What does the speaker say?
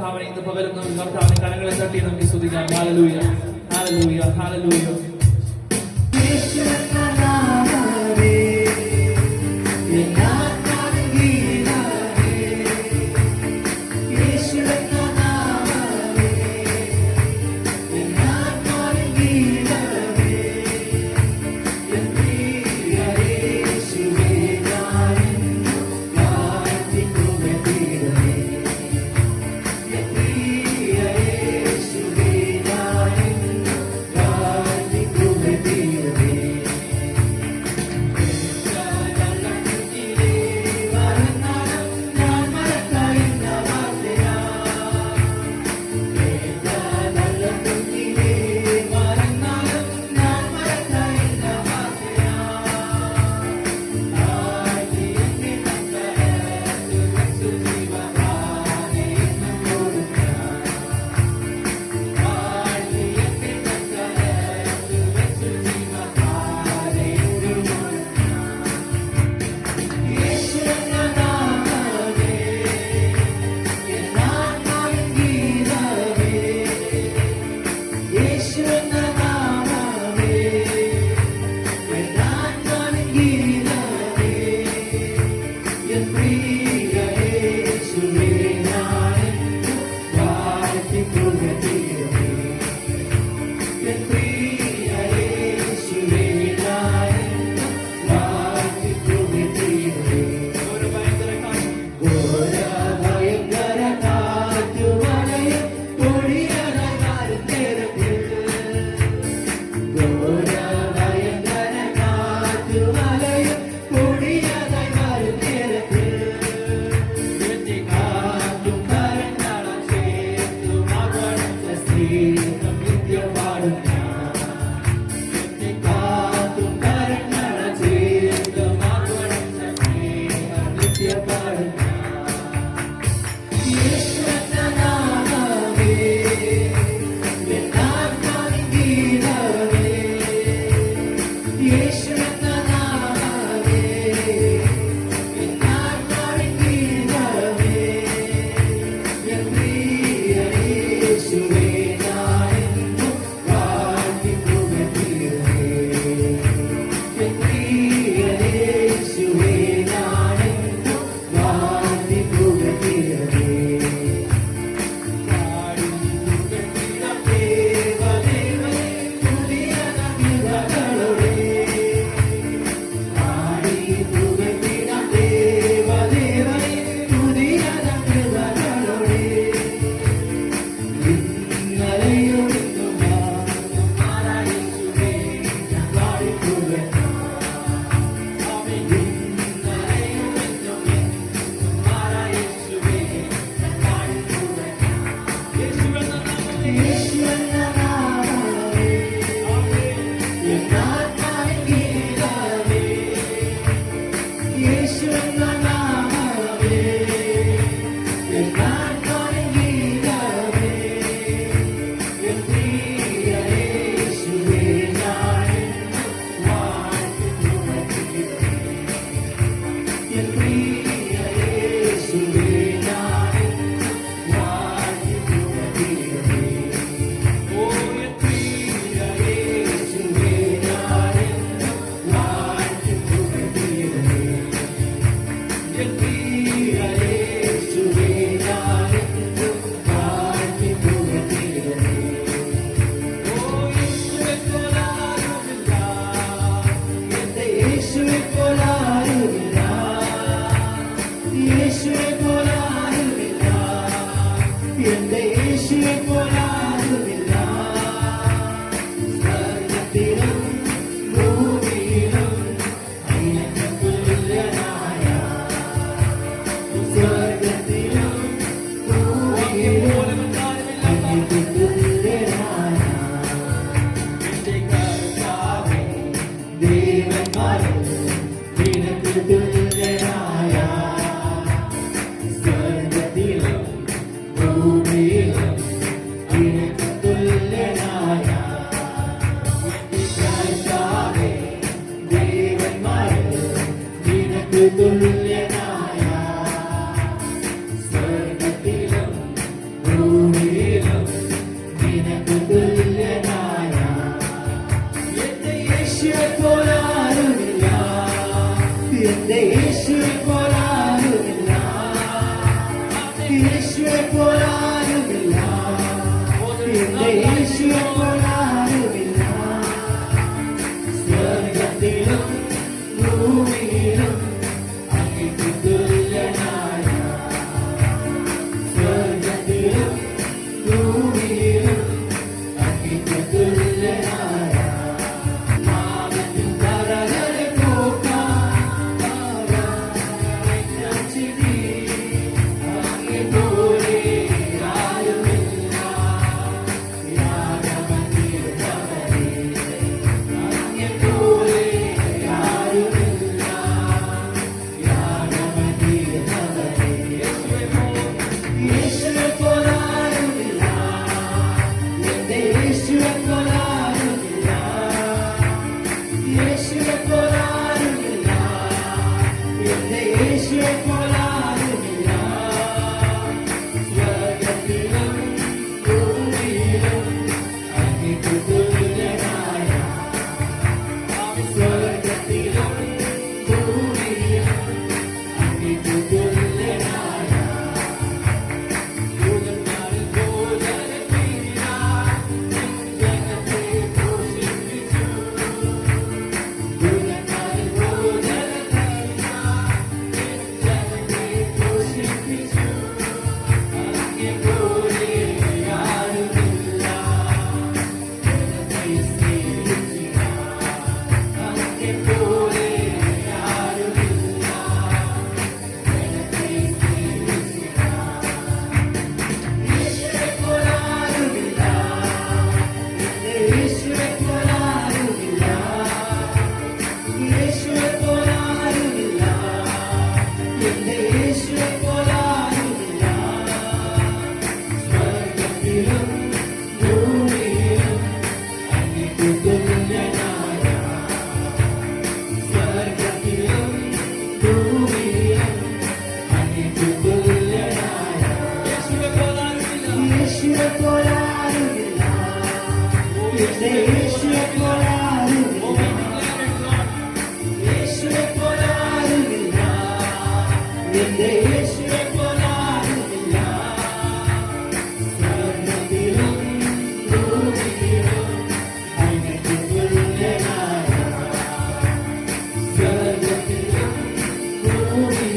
കർത്താവിനെ ഇന്ന് പകലും നമുക്ക് കർത്താവിനെ കരങ്ങളെ തട്ടി നമുക്ക് സ്തുതിക്കാം. Hallelujah, hallelujah, hallelujah. യേശുവെ പോലാരുമില്ല, എന്റെ യേശുവെ പോലാരുമില്ല, യേശുവെ പോലാരുമില്ല, എന്റെ യേശുവെ പോലാരുമില്ല. സ്വർഗത്തിലും ഭൂമിയിലും അങ്ങേക്ക് തുല്യനായ, സ്വർഗത്തിലും ഭൂമിയിലും അങ്ങേക്ക് തുല്യനായ. പാപത്തിൻ കറകളെ പോക്കാൻ രക്ഷിതി, അങ്ങേപ്പോലെ ആരുമില്ല. യാഗമന്ദിരമേ അങ്ങേപ്പോലെ ആരുമില്ല. യാഗമന്ദിരമേ യേശുവെ പോലാരുമില്ല, എന്റെ യേശുവെ പോലാരുമില്ല, യേശുവെ പോലാരുമില്ല, എന്റെ യേശുവെ പോലാരുമില്ല. സ്വർഗത്തിലും ഭൂമിയിലും അങ്ങേക്ക് തുല്യനായ, സ്വർഗത്തിലും ഭൂമിയിലും അങ്ങേക്ക് തുല്യനായ. ദൂതന്മാരിൽ ഭോജനത്തിനായി ജനത്തെ പോഷിപ്പിച്ചു, ദൂതന്മാരിൽ ഭോജനത്തിനായി ജനത്തെ പോഷിപ്പിച്ചു. അങ്ങേപ്പോലെ ആരുമില്ല, ജനത്തെ സ്നേഹിച്ചില്ല. അങ്ങേപ്പോലെ ആരുമില്ല, ജനത്തെ സ്നേഹിച്ചില്ല. യേശുവെ പോലാരുമില്ല, എന്റെ യേശുവെ പോലാരുമില്ല, യേശുവെ പോലാരുമില്ല, എന്റെ യേശുവെ പോലാരുമില്ല. സ്വർഗത്തിലും ഭൂമിയിലും അങ്ങേക്ക് തുല്യനായ, സ്വർഗത്തിലും ഭൂമിയിലും അങ്ങേക്ക് തുല്യനായ. യേശുവെ പോലാരുമില്ല, യേശുവെ പോലാരുമില്ല, എന്റെ യേശുവെ പോലാരുമില്ല, യേശുവെ പോലാരുമില്ല, എന്റെ യേശുവെ പോലാരുമില്ല. സ്വർഗത്തിലും ഭൂമിയിലും അങ്ങേക്ക് തുല്യനായ, സ്വർഗത്തിലും ഭൂമിയിലും